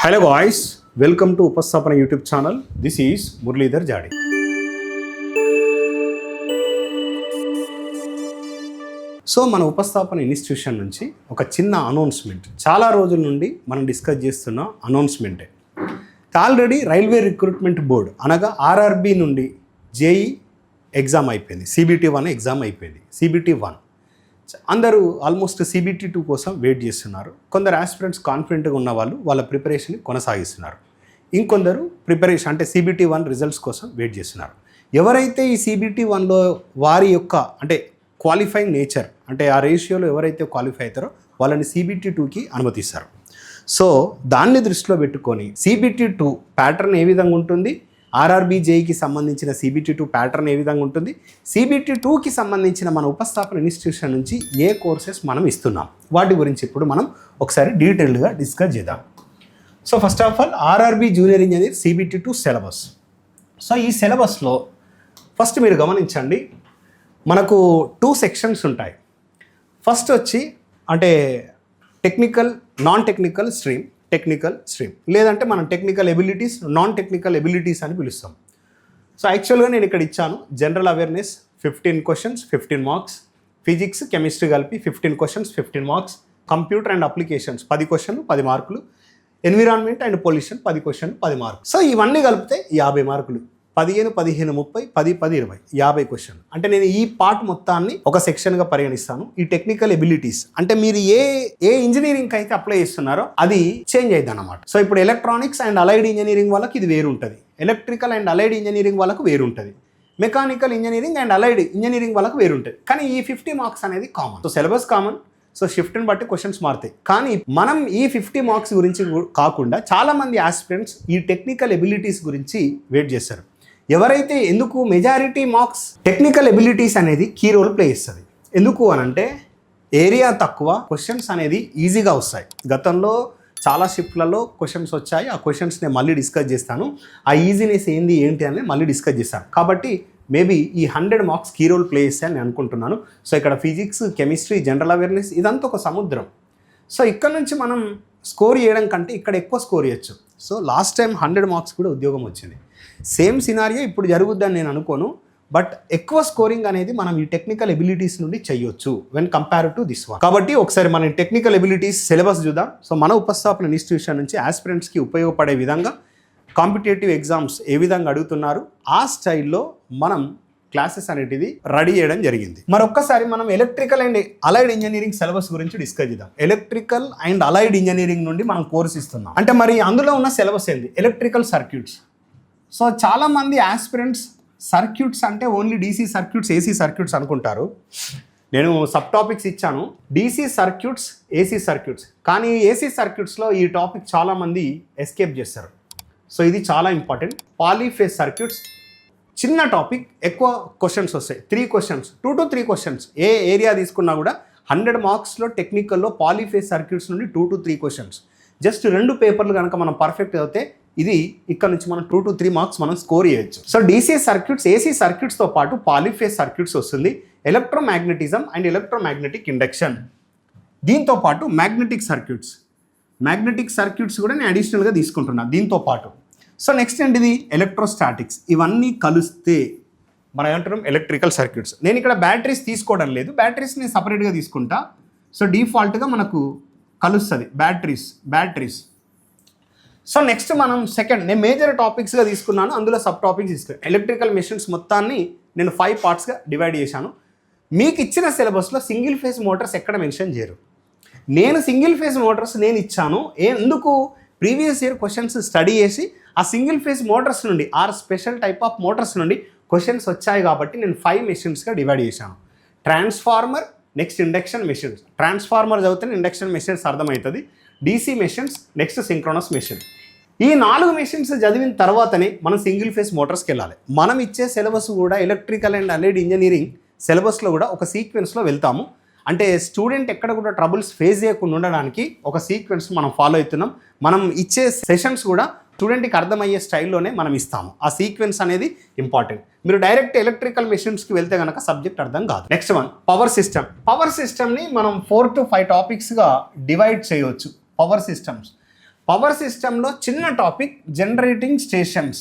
Hello guys, welcome to Upasthapana YouTube channel. This is Muralidhar Jadi. So మన ఉపస్థాపన institution నుంచి ఒక చిన్న announcement, చాలా రోజుల నుండి మనం డిస్కస్ చేస్తున్న అనౌన్స్మెంటే. ఆల్రెడీ రైల్వే రిక్రూట్మెంట్ బోర్డ్ అనగా ఆర్ఆర్బి నుండి జేఈ ఎగ్జామ్ అయిపోయింది, CBT1 ఎగ్జామ్ అయిపోయింది. CBT1 అందరూ ఆల్మోస్ట్ CBT2 కోసం వెయిట్ చేస్తున్నారు. కొందరు ఆస్పిరెంట్స్ కాన్ఫిడెంట్గా ఉన్న వాళ్ళు వాళ్ళ ప్రిపరేషన్ కొనసాగిస్తున్నారు. ఇంకొందరు ప్రిపరేషన్ అంటే CBT1 రిజల్ట్స్ కోసం వెయిట్ చేస్తున్నారు. ఎవరైతే ఈ CBT1లో వారి యొక్క అంటే క్వాలిఫైయింగ్ నేచర్ అంటే ఆ రేషియోలో ఎవరైతే క్వాలిఫై అవుతారో వాళ్ళని CBT2కి అనుమతిస్తారు. సో దాన్ని దృష్టిలో పెట్టుకొని CBT2 ప్యాటర్న్ ఏ విధంగా ఉంటుంది, ఆర్ఆర్బి జేఈకి సంబంధించిన CBT2 ప్యాటర్న్ ఏ విధంగా ఉంటుంది, CBT2కి సంబంధించిన మన ఉపస్థాపన ఇన్స్టిట్యూషన్ నుంచి ఏ కోర్సెస్ మనం ఇస్తున్నాం, వాటి గురించి ఇప్పుడు మనం ఒకసారి డీటెయిల్డ్గా డిస్కస్ చేద్దాం. So first of all RRB junior engineer CBT2 syllabus. So ఈ సిలబస్లో ఫస్ట్ మీరు గమనించండి, మనకు 2 సెక్షన్స్ ఉంటాయి. ఫస్ట్ వచ్చి అంటే technical, non technical stream, technical stream, లేదంటే మనం technical abilities, non technical abilities అని పిలుస్తాం. సో యాక్చువల్గా నేను ఇక్కడ ఇచ్చాను general awareness 15 questions 15 marks, physics chemistry కలిపి 15 questions 15 marks, computer and applications 10 క్వశ్చన్లు 10 మార్కులు, ఎన్విరాన్మెంట్ అండ్ పొల్యూషన్ 10 క్వశ్చన్లు 10 మార్కులు. సో ఇవన్నీ కలిపితే 50 మార్కులు, 15, 15, 30, 10, 10, 20, 50 క్వశ్చన్. అంటే నేను ఈ పార్ట్ మొత్తాన్ని ఒక సెక్షన్గా పరిగణిస్తాను. ఈ టెక్నికల్ ఎబిలిటీస్ అంటే మీరు ఏ ఇంజనీరింగ్ అయితే అప్లై చేస్తున్నారో అది చేంజ్ అయ్యింది అన్నమాట. సో ఇప్పుడు ఎలక్ట్రానిక్స్ అండ్ అలైడ్ ఇంజనీరింగ్ వాళ్ళకి ఇది వేరు ఉంటుంది, ఎలక్ట్రికల్ అండ్ అలైడ్ ఇంజనీరింగ్ వాళ్ళకు వేరు ఉంటుంది, mechanical engineering and allied engineering వాళ్ళకు వేరు ఉంటుంది. కానీ ఈ 50 మార్క్స్ అనేది common. So syllabus common, so షిఫ్ట్ని బట్టి క్వశ్చన్స్ మారుతాయి. కానీ మనం ఈ 50 మార్క్స్ గురించి కాకుండా చాలామంది ఆస్పిరెంట్స్ ఈ టెక్నికల్ ఎబిలిటీస్ గురించి వెయిట్ చేస్తారు. ఎవరైతే ఎందుకు మెజారిటీ మార్క్స్ టెక్నికల్ ఎబిలిటీస్ అనేది కీ రోల్ ప్లే చేస్తుంది. ఎందుకు అనంటే ఏరియా తక్కువ, క్వశ్చన్స్ అనేది ఈజీగా వస్తాయి. గతంలో చాలా షిఫ్ట్లలో క్వశ్చన్స్ వచ్చాయి, ఆ క్వశ్చన్స్ నేను మళ్ళీ డిస్కస్ చేస్తాను. ఆ ఈజీనెస్ ఏంటి అని మళ్ళీ డిస్కస్ చేస్తాను. కాబట్టి మేబీ ఈ 100 మార్క్స్ కీ రోల్ ప్లే చేస్తాయని నేను అనుకుంటున్నాను. సో ఇక్కడ ఫిజిక్స్, కెమిస్ట్రీ, జనరల్ అవేర్నెస్ ఇదంతా ఒక సముద్రం. సో ఇక్కడ నుంచి మనం స్కోర్ చేయడం కంటే ఇక్కడ ఎక్కువ స్కోర్ చేయొచ్చు. సో లాస్ట్ టైం 100 మార్క్స్ కూడా ఉద్యోగం వచ్చింది. సేమ్ సినారియో ఇప్పుడు జరుగుద్దని నేను అనుకోను, బట్ ఎక్కువ స్కోరింగ్ అనేది మనం ఈ టెక్నికల్ ఎబిలిటీస్ నుండి చేయొచ్చు when compare to this one. కాబట్టి ఒకసారి మనం టెక్నికల్ ఎబిలిటీస్ సిలబస్ చూద్దాం. సో మన ఉపస్థాపన ఇన్స్టిట్యూషన్ నుంచి ఆస్పిరెంట్స్కి ఉపయోగపడే విధంగా కాంపిటేటివ్ ఎగ్జామ్స్ ఏ విధంగా అడుగుతున్నారు ఆ స్టైల్లో మనం క్లాసెస్ అనేటిది రెడీ చేయడం జరిగింది. మరొక్కసారి మనం electrical and allied engineering syllabus గురించి డిస్కస్ చేద్దాం. ఎలక్ట్రికల్ అండ్ అలైడ్ ఇంజనీరింగ్ నుండి మనం కోర్స్ ఇస్తున్నాం. అంటే మరి అందులో ఉన్న సిలబస్ ఏంది? Electrical circuits. సో చాలామంది ఆస్పిరెంట్స్ సర్క్యూట్స్ అంటే only DC circuits, AC circuits అనుకుంటారు. నేను సబ్ టాపిక్స్ ఇచ్చాను, DC సర్క్యూట్స్, AC సర్క్యూట్స్. కానీ AC సర్క్యూట్స్లో ఈ టాపిక్ చాలామంది ఎస్కేప్ చేస్తారు. సో ఇది చాలా ఇంపార్టెంట్. పాలీఫేజ్ సర్క్యూట్స్ చిన్న టాపిక్, ఎక్కువ క్వశ్చన్స్ వస్తాయి. 3 questions, 2 to 3 questions. A area తీసుకున్నా కూడా 100 మార్క్స్లో టెక్నికల్లో పాలీఫేజ్ సర్క్యూట్స్ నుండి 2 to 3 క్వశ్చన్స్. జస్ట్ 2 పేపర్లు కనుక మనం పర్ఫెక్ట్ అయితే ఇది ఇక్కడ నుంచి మనం 2 to 3 మార్క్స్ మనం స్కోర్ చేయొచ్చు. సో DC సర్క్యూట్స్, AC సర్క్యూట్స్తో పాటు పాలీఫేజ్ సర్క్యూట్స్ వస్తుంది, ఎలక్ట్రోమాగ్నెటిజం అండ్ ఎలక్ట్రోమాగ్నెటిక్ ఇండక్షన్. దీంతో పాటు మ్యాగ్నెటిక్ సర్క్యూట్స్ కూడా నేను అడిషనల్గా తీసుకుంటున్నాను దీంతో పాటు. సో నెక్స్ట్ ఏంటిది? ఎలక్ట్రోస్టాటిక్స్. ఇవన్నీ కలిస్తే మనం ఏమంటున్నాం ఎలక్ట్రికల్ సర్క్యూట్స్. నేను ఇక్కడ బ్యాటరీస్ తీసుకోవడం లేదు, బ్యాటరీస్ నేను సపరేట్గా తీసుకుంటా. సో డిఫాల్ట్గా మనకు కలుస్తుంది బ్యాటరీస్. సో నెక్స్ట్ మనం సెకండ్, నేను మేజర్ టాపిక్స్గా తీసుకున్నాను, అందులో సబ్ టాపిక్స్ తీసుకున్నాను. ఎలక్ట్రికల్ మెషిన్స్ మొత్తాన్ని నేను 5 పార్ట్స్గా డివైడ్ చేశాను. మీకు ఇచ్చిన సిలబస్లో సింగిల్ ఫేజ్ మోటార్స్ ఎక్కడ మెన్షన్ చేయరు. నేను సింగిల్ ఫేజ్ మోటార్స్ నేను ఇచ్చాను. ఎందుకు? ప్రీవియస్ ఇయర్ క్వశ్చన్స్ స్టడీ చేసి ఆ సింగిల్ ఫేజ్ మోటార్స్ నుండి స్పెషల్ టైప్ ఆఫ్ మోటార్స్ నుండి క్వశ్చన్స్ వచ్చాయి కాబట్టి నేను 5 మెషిన్స్గా డివైడ్ చేశాను. Transformer, next induction machines. Transformer చదివితే ఇండక్షన్ మెషిన్స్ అర్థమవుతుంది. DC machines, next synchronous machine. ఈ 4 మెషిన్స్ చదివిన తర్వాతనే మనం సింగిల్ ఫేజ్ మోటార్స్కి వెళ్ళాలి. మనం ఇచ్చే సిలబస్ కూడా ఎలక్ట్రికల్ అండ్ అలైడ్ ఇంజనీరింగ్ సిలబస్లో కూడా ఒక సీక్వెన్స్లో వెళ్తాము. అంటే స్టూడెంట్ ఎక్కడ కూడా ట్రబుల్స్ ఫేస్ చేయకుండా ఉండడానికి ఒక సీక్వెన్స్ మనం ఫాలో అవుతున్నాం. మనం ఇచ్చే సెషన్స్ కూడా స్టూడెంట్కి అర్థమయ్యే స్టైల్లోనే మనం ఇస్తాము. ఆ సీక్వెన్స్ అనేది ఇంపార్టెంట్. మీరు డైరెక్ట్ ఎలక్ట్రికల్ మెషిన్స్కి వెళ్తే కనుక సబ్జెక్ట్ అర్థం కాదు. నెక్స్ట్ వన్ పవర్ సిస్టమ్ని మనం 4 to 5 టాపిక్స్గా డివైడ్ చేయవచ్చు. పవర్ సిస్టమ్స్ పవర్ సిస్టంలో చిన్న టాపిక్ జనరేటింగ్ స్టేషన్స్.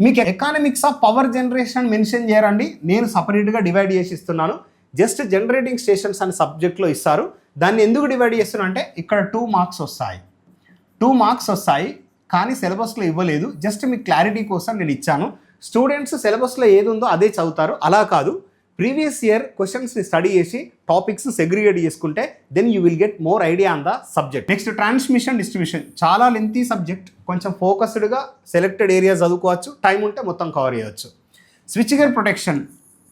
మీకు economics of power generation mention చేయరండి, నేను సపరేట్గా డివైడ్ చేసి ఇస్తున్నాను. జస్ట్ జనరేటింగ్ స్టేషన్స్ అనే సబ్జెక్ట్లో ఇస్తారు. దాన్ని ఎందుకు డివైడ్ చేస్తున్నా అంటే ఇక్కడ 2 మార్క్స్ వస్తాయి కానీ సిలబస్లో ఇవ్వలేదు. జస్ట్ మీకు క్లారిటీ కోసం నేను ఇచ్చాను. స్టూడెంట్స్ సిలబస్లో ఏది ఉందో అదే చదువుతారు, అలా కాదు. ప్రీవియస్ ఇయర్ క్వశ్చన్స్ని స్టడీ చేసి టాపిక్స్ సెగ్రిగేట్ చేసుకుంటే then you will get more idea on the subject. Next transmission distribution, చాలా లెంతీ సబ్జెక్ట్, కొంచెం ఫోకస్డ్గా సెలెక్టెడ్ ఏరియా చదువుకోవచ్చు, టైం ఉంటే మొత్తం కవర్ చేయవచ్చు. స్విచ్ గేర్ ప్రొటెక్షన్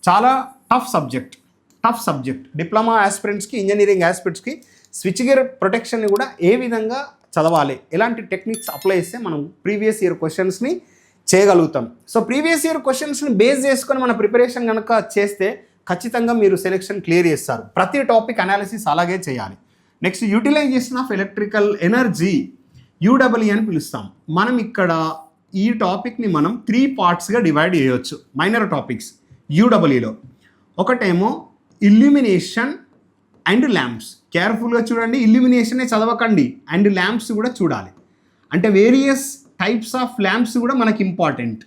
చాలా టఫ్ సబ్జెక్ట్. డిప్లొమా ఆస్పిరెంట్స్కి, ఇంజనీరింగ్ ఆస్పిరెంట్స్కి స్విచ్ గేర్ ప్రొటెక్షన్ని కూడా ఏ విధంగా చదవాలి, ఎలాంటి టెక్నిక్స్ అప్లై చేస్తే మనం ప్రీవియస్ ఇయర్ క్వశ్చన్స్ని చేయగలుగుతాం. సో ప్రీవియస్ ఇయర్ క్వశ్చన్స్ని బేస్ చేసుకొని మన ప్రిపరేషన్ కనుక చేస్తే ఖచ్చితంగా మీరు సెలెక్షన్ క్లియర్ చేస్తారు. ప్రతి టాపిక్ అనాలిసిస్ అలాగే చేయాలి. Next utilization of electrical energy, UW అని పిలుస్తాం. మనం ఇక్కడ ఈ టాపిక్ని మనం 3 పార్ట్స్గా డివైడ్ చేయవచ్చు. మైనర్ టాపిక్స్ యూడబ్ల్యూలో ఒకటేమో ఇల్యూమినేషన్ అండ్ ల్యాంప్స్. కేర్ఫుల్గా చూడండి, ఇల్యూమినేషనే చదవకండి, అండ్ ల్యాంప్స్ కూడా చూడాలి. అంటే వేరియస్ టైప్స్ ఆఫ్ ల్యాంప్స్ కూడా మనకి ఇంపార్టెంట్.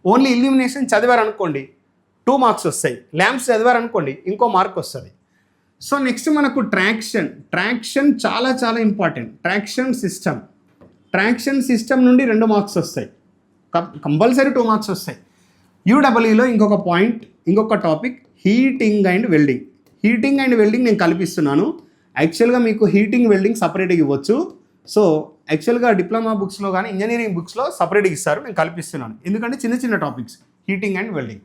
ఓన్లీ ఇల్యూమినేషన్ చదివారనుకోండి 2 మార్క్స్ వస్తాయి, ల్యాంప్స్ చదివారనుకోండి ఇంకో మార్క్ వస్తుంది. సో నెక్స్ట్ మనకు ట్రాక్షన్ చాలా ఇంపార్టెంట్. ట్రాక్షన్ సిస్టమ్ నుండి 2 మార్క్స్ వస్తాయి, కంపల్సరీ 2 మార్క్స్ వస్తాయి. యూడబ్ల్యూలో ఇంకొక టాపిక్ హీటింగ్ అండ్ వెల్డింగ్ నేను కల్పిస్తున్నాను. యాక్చువల్గా మీకు హీటింగ్ వెల్డింగ్ సపరేట్గా ఇవ్వచ్చు. సో యాక్చువల్గా డిప్లొమా బుక్స్లో కానీ ఇంజనీరింగ్ బుక్స్లో సపరేట్గా ఇస్తారు, నేను కల్పిస్తున్నాను. ఎందుకంటే చిన్న topics heating and welding.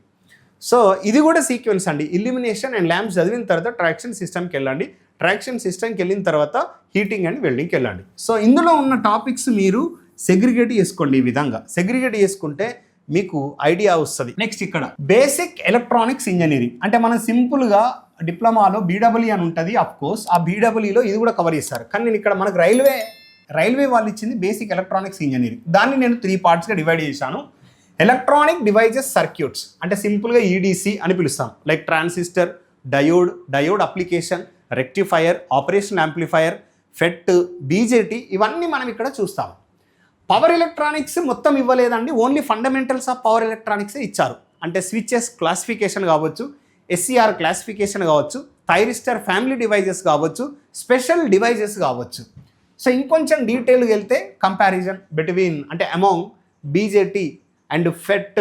So ఇది కూడా సీక్వెన్స్ అండి. ఇల్యూమినేషన్ అండ్ ల్యాంప్స్ చదివిన తర్వాత ట్రాక్షన్ సిస్టమ్కి వెళ్ళండి, ట్రాక్షన్ సిస్టమ్కి వెళ్ళిన తర్వాత హీటింగ్ అండ్ వెల్డింగ్కి వెళ్ళండి. సో ఇందులో ఉన్న టాపిక్స్ మీరు సెగ్రిగేట్ చేసుకోండి. ఈ విధంగా సెగ్రిగేట్ చేసుకుంటే మీకు ఐడియా వస్తుంది. నెక్స్ట్ ఇక్కడ బేసిక్ ఎలక్ట్రానిక్స్ ఇంజనీరింగ్, అంటే మనం సింపుల్గా డిప్లొమాలో బీడబ్ల్యూ అని ఉంటుంది. అఫ్ కోర్స్ ఆ బీడబ్ల్యూలో ఇది కూడా కవర్ చేస్తారు, కానీ నేను ఇక్కడ మనకు రైల్వే వాళ్ళు ఇచ్చింది బేసిక్ ఎలక్ట్రానిక్స్ ఇంజనీరింగ్. దాన్ని నేను 3 పార్ట్స్గా డివైడ్ చేశాను. ఎలక్ట్రానిక్ డివైజెస్ సర్క్యూట్స్ అంటే సింపుల్గా ఈడీసీ అని పిలుస్తాం. Like transistor, diode application, rectifier, operation amplifier, FET, BJT, ఇవన్నీ మనం ఇక్కడ చూస్తాం. పవర్ ఎలక్ట్రానిక్స్ మొత్తం ఇవ్వలేదండి, ఓన్లీ ఫండమెంటల్స్ ఆఫ్ పవర్ ఎలక్ట్రానిక్సే ఇచ్చారు. అంటే స్విచెస్ క్లాసిఫికేషన్ కావచ్చు, ఎస్సీఆర్ క్లాసిఫికేషన్ కావచ్చు, థైరిస్టర్ ఫ్యామిలీ డివైజెస్ కావచ్చు, స్పెషల్ డివైజెస్ కావచ్చు. సో ఇంకొంచెం డీటెయిల్గా వెళ్తే కంపారిజన్ బిట్వీన్ అంటే among BJT and FET,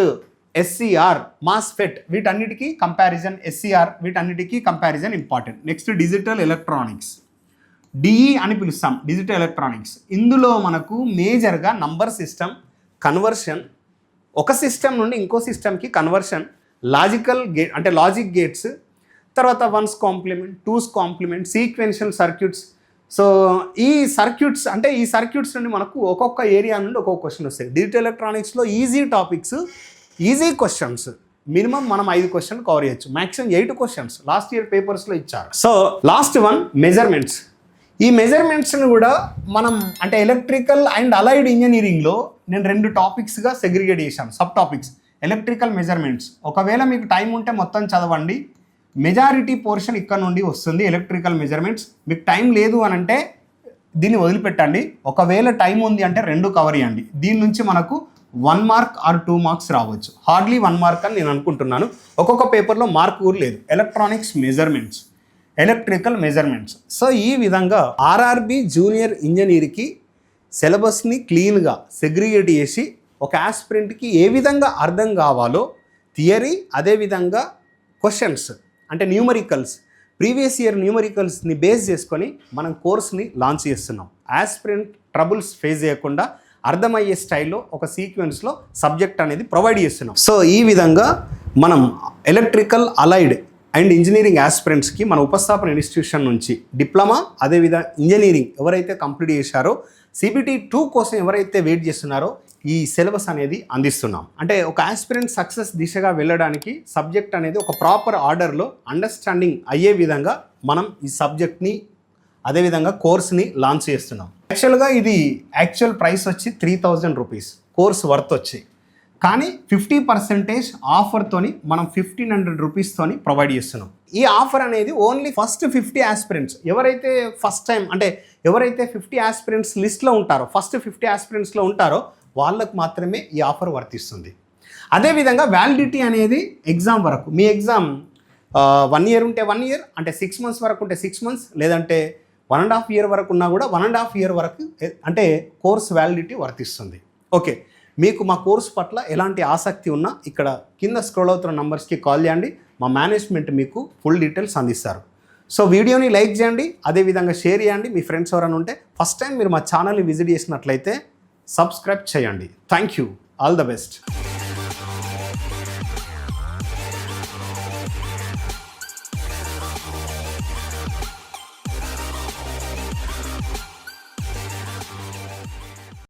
SCR, MOSFET, వీటన్నిటికీ కంపారిజన్, ఎస్సీఆర్ వీటన్నిటికీ comparison important. Next digital electronics, DE అని పిలుస్తాం, డిజిటల్ ఎలక్ట్రానిక్స్. ఇందులో మనకు మేజర్గా నంబర్ సిస్టమ్, కన్వర్షన్, ఒక సిస్టమ్ నుండి ఇంకో సిస్టమ్కి కన్వర్షన్, లాజిక్ గేట్స్, తర్వాత 1's complement, 2's complement, sequential circuits. So ఈ సర్క్యూట్స్ నుండి మనకు ఒక్కొక్క ఏరియా నుండి ఒక్కొక్క క్వశ్చన్ వస్తాయి. డిజిటల్ ఎలక్ట్రానిక్స్లో easy topics, easy questions, minimum మనం 5 క్వశ్చన్ కవర్ చేయొచ్చు, మ్యాక్సిమం 8 క్వశ్చన్స్ లాస్ట్ ఇయర్ పేపర్స్లో ఇచ్చారు. So last one measurements. ఈ మెజర్మెంట్స్ని కూడా మనం అంటే ఎలక్ట్రికల్ అండ్ అలైడ్ ఇంజనీరింగ్లో నేను 2 టాపిక్స్గా సెగ్రిగేట్ చేశాను, సబ్ టాపిక్స్. ఎలక్ట్రికల్ మెజర్మెంట్స్, ఒకవేళ మీకు టైం ఉంటే మొత్తం చదవండి, మెజారిటీ పోర్షన్ ఇక్కడ నుండి వస్తుంది. ఎలక్ట్రికల్ మెజర్మెంట్స్ మీకు టైం లేదు అని అంటే దీన్ని వదిలిపెట్టండి. ఒకవేళ టైం ఉంది అంటే 2 కవర్ చేయండి. దీని నుంచి మనకు 1 మార్క్ ఆర్ 2 మార్క్స్ రావచ్చు. హార్డ్లీ 1 మార్క్ అని నేను అనుకుంటున్నాను. ఒక్కొక్క పేపర్లో మార్క్ కూడా లేదు. Electronics measurements, electrical measurements. So ఈ విధంగా ఆర్ఆర్బి జూనియర్ ఇంజనీర్కి సిలబస్ని క్లీన్గా సెగ్రిగేట్ చేసి ఒక ఆస్పిరెంట్కి ఏ విధంగా అర్థం కావాలో థియరీ, అదేవిధంగా క్వశ్చన్స్ అంటే న్యూమరికల్స్, ప్రీవియస్ ఇయర్ న్యూమరికల్స్ని బేస్ చేసుకొని మనం కోర్స్ని లాంచ్ చేస్తున్నాం. ఆస్పిరెంట్ ట్రబుల్స్ ఫేస్ చేయకుండా అర్థమయ్యే స్టైల్లో ఒక సీక్వెన్స్లో సబ్జెక్ట్ అనేది ప్రొవైడ్ చేస్తున్నాం. సో ఈ విధంగా మనం ఎలక్ట్రికల్ అలైడ్ అండ్ ఇంజనీరింగ్ ఆస్పిరెంట్స్కి మన ఉపస్థాపన ఇన్స్టిట్యూషన్ నుంచి డిప్లొమా, అదేవిధంగా ఇంజనీరింగ్ ఎవరైతే కంప్లీట్ చేశారో, CBT 2 కోసం ఎవరైతే వెయిట్ చేస్తున్నారో ఈ సిలబస్ అనేది అందిస్తున్నాం. అంటే ఒక ఆస్పిరెంట్ సక్సెస్ దిశగా వెళ్ళడానికి సబ్జెక్ట్ అనేది ఒక ప్రాపర్ ఆర్డర్లో అండర్స్టాండింగ్ అయ్యే విధంగా మనం ఈ సబ్జెక్ట్ని అదేవిధంగా కోర్స్ని లాంచ్ చేస్తున్నాం. యాక్చువల్గా ఇది యాక్చువల్ ప్రైస్ వచ్చి 3000 రూపీస్ కోర్స్ వర్త్ వచ్చి, కానీ 50% ఆఫర్తోని మనం 1500 రూపీస్తోని ప్రొవైడ్ చేస్తున్నాం. ఈ ఆఫర్ అనేది ఓన్లీ ఫస్ట్ 50 ఆస్పిరెంట్స్, ఎవరైతే ఫస్ట్ టైం అంటే ఎవరైతే 50 ఆస్పిరెంట్స్ లిస్ట్లో ఉంటారో, ఫస్ట్ 50 ఆస్పిరెంట్స్లో ఉంటారో వాళ్ళకు మాత్రమే ఈ ఆఫర్ వర్తిస్తుంది. అదేవిధంగా వ్యాలిడిటీ అనేది ఎగ్జామ్ వరకు, మీ ఎగ్జామ్ 1 ఇయర్ ఉంటే 1 ఇయర్, అంటే 6 మంత్స్ వరకు ఉంటే 6 మంత్స్, లేదంటే 1.5 ఇయర్ వరకు ఉన్నా కూడా 1.5 ఇయర్ వరకు అంటే కోర్స్ వ్యాలిడిటీ వర్తిస్తుంది. ఓకే, మీకు మా కోర్సు పట్ల ఎలాంటి ఆసక్తి ఉన్నా ఇక్కడ కింద స్క్రోల్ అవుతున్న నంబర్స్కి కాల్ చేయండి, మా మేనేజ్మెంట్ మీకు ఫుల్ డీటెయిల్స్ అందిస్తారు. సో వీడియోని లైక్ చేయండి, అదేవిధంగా షేర్ చేయండి. మీ ఫ్రెండ్స్ ఎవరైనా ఉంటే ఫస్ట్ టైం మీరు మా ఛానల్ని విజిట్ చేసినట్లయితే సబ్స్క్రైబ్ చేయండి. Thank you, all the best.